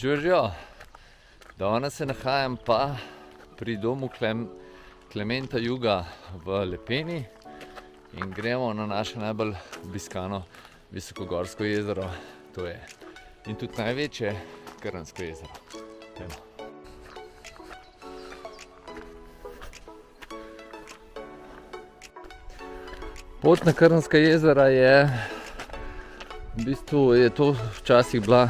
Živijo, danes se nahajam pa pri domu Klementa Juga v Lepeni in gremo na naše najbolj obiskano visokogorsko jezero, to je in tudi največje Krnsko jezero. Dajmo. Pot na Krnska jezera je v bistvu to včasih bila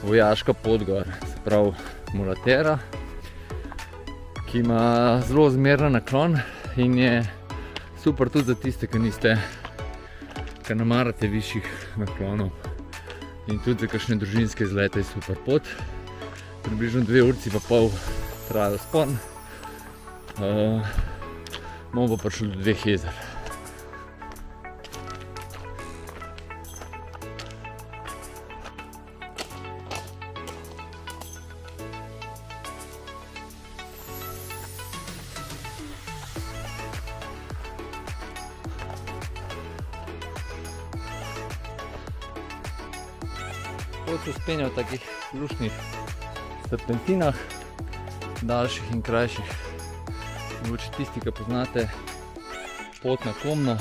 vojaška pot gor, se pravi mulatera, ki ima zelo zmeren naklon in je super tudi za tiste, ki ne marate višjih naklonov. In tudi za kakšne družinske izlete je super pot. Približno 2 uri pa pol traja vzpon. Bomo pa prišli do 2 jezer. Pot se vzpenja v takih luštnih serpentinah, daljših in krajših. Mogoče tisti, ki poznate pot na Komno,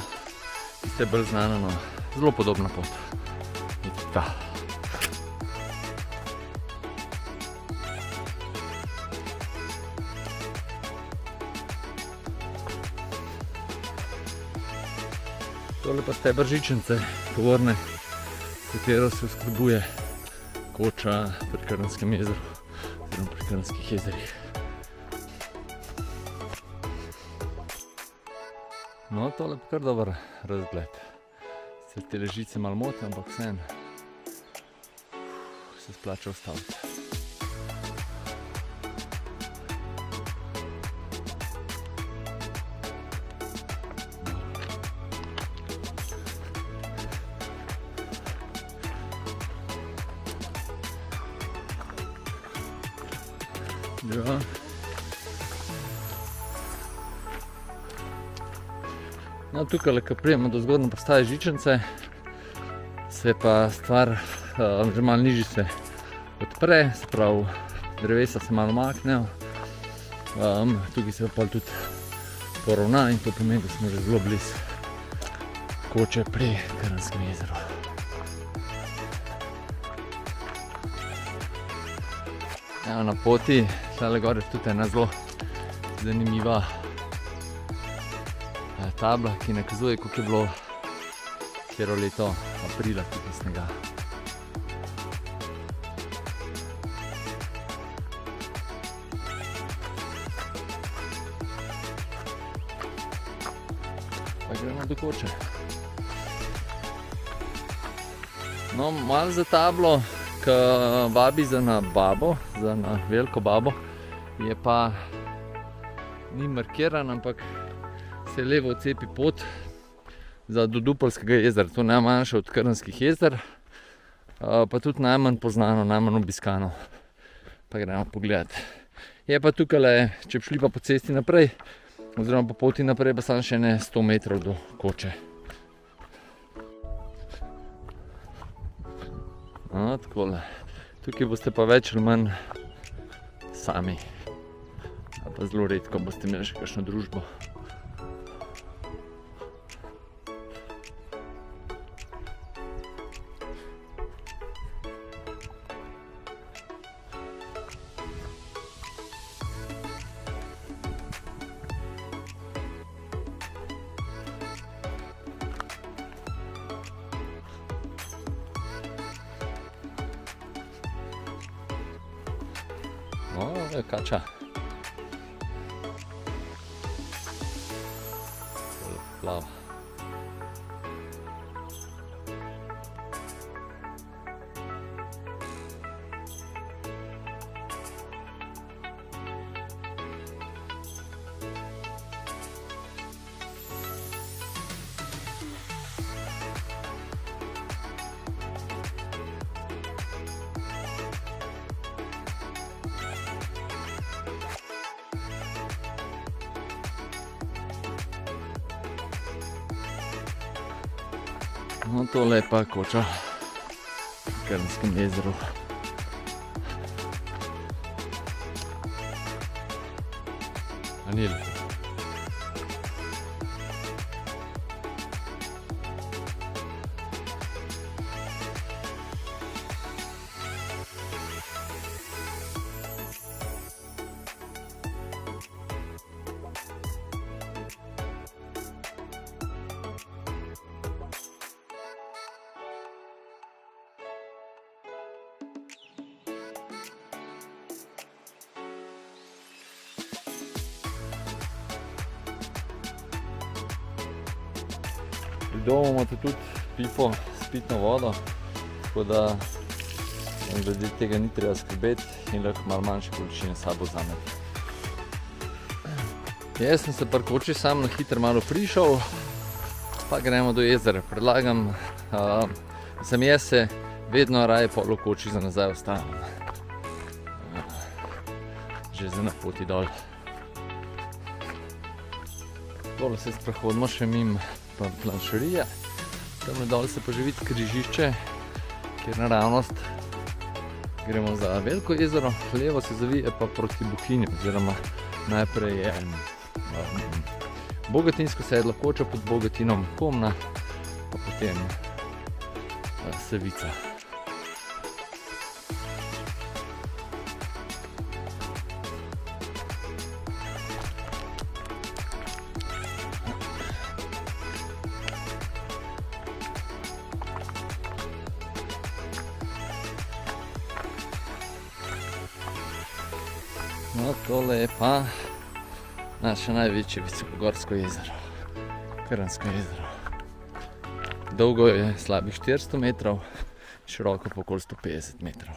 tiste bolj znana, no, zelo podobna pot. Ta. Tole pa steber žičnice, tovorne, katero se oskrbuje koča pri Krnskem jezeru, oziroma pri Krnskih jezerih. No, tole pa kar dober razgled. Sicer te ležice malo mote, ampak vseeno se splača ustaviti. Ja. No, tukaj, ko pridemo do zgornje postaje žičnice, se pa stvar že malo nižje se odpre, se pravi drevesa se malo maknejo. Tukaj se pa tudi poravna in to pomeni, da smo že zelo blizu koče pri Krnskem jezeru. Evo, na poti tale gor je tudi ena zelo zanimiva tabla, ki nakazuje, koliko je bilo katero leto aprila tukaj snega. Pa gremo do koče. No, malo za tablo, ki vabi za na babo, za na veliko babo, je pa ni markiran, ampak se levo odcepi pot do Dupolskega jezera. To je najmanjše od Krnskih jezer, pa tudi najmanj poznano, najmanj obiskano. Pa gremo pogledat. Je pa tukaj, če bi šli pa po cesti naprej, oziroma po poti naprej, pa samo še 100 metrov do koče. No, takole. Tukaj boste pa več ali manj sami. Ali pa zelo redko boste imeli še kakšno družbo. O, kača. Plava. No, tole je pa koča v Krnskem jezeru. Anil. Doma imate tudi pipo s pitno vodo, tako da glede tega ni treba skrbeti in lahko malo manjše količine s sabo vzamete. Jaz sem se pri koči sam na hitro malo prišel, pa gremo do jezera. Predlagam, sem jaz se vedno raje pol v koči za nazaj ostavim. Že zdaj na poti dol. Tole se sprehodimo še mimo planšerije. Tam dol se pa že vidi križišče, kjer naravnost gremo za veliko jezero, levo se zavije pa proti Bohinju, oziroma najprej je Bogatinsko sedlo koča pod Bogatinom, Komna, pa potem Savica. No, tole je pa naše največje visokogorsko jezero, Krnsko jezero. Dolgo je slabih 400 metrov, široko pa okoli 150 metrov.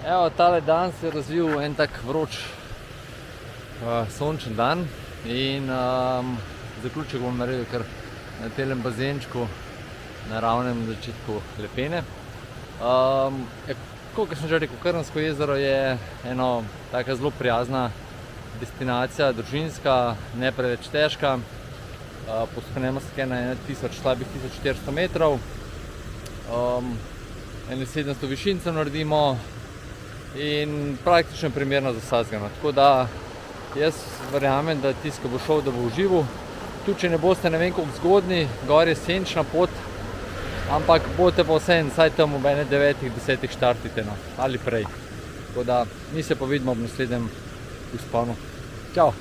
Evo, tale dan se je razvil en tak vroč, sončen dan in zaključek bom naredil kar na telem bazenčku na ravnem začetku Lepene. Kot sem že rekel, Krnsko jezero je eno taka zelo prijazna destinacija, družinska, ne preveč težka. Posprememo se na slabih 1400 metrov. 700 višincev naredimo in praktično primerno za vsakega. Tako da jaz verjamem, da tisti, ki bo šel, da bo užival. Tudi če ne boste ne vem koliko zgodni, gor je senčna pot, ampak boste pa vseeno vsaj tam ob 9-10 štartite, no, ali prej. Tako da mi se pa vidimo ob naslednjem vzponu. Čau!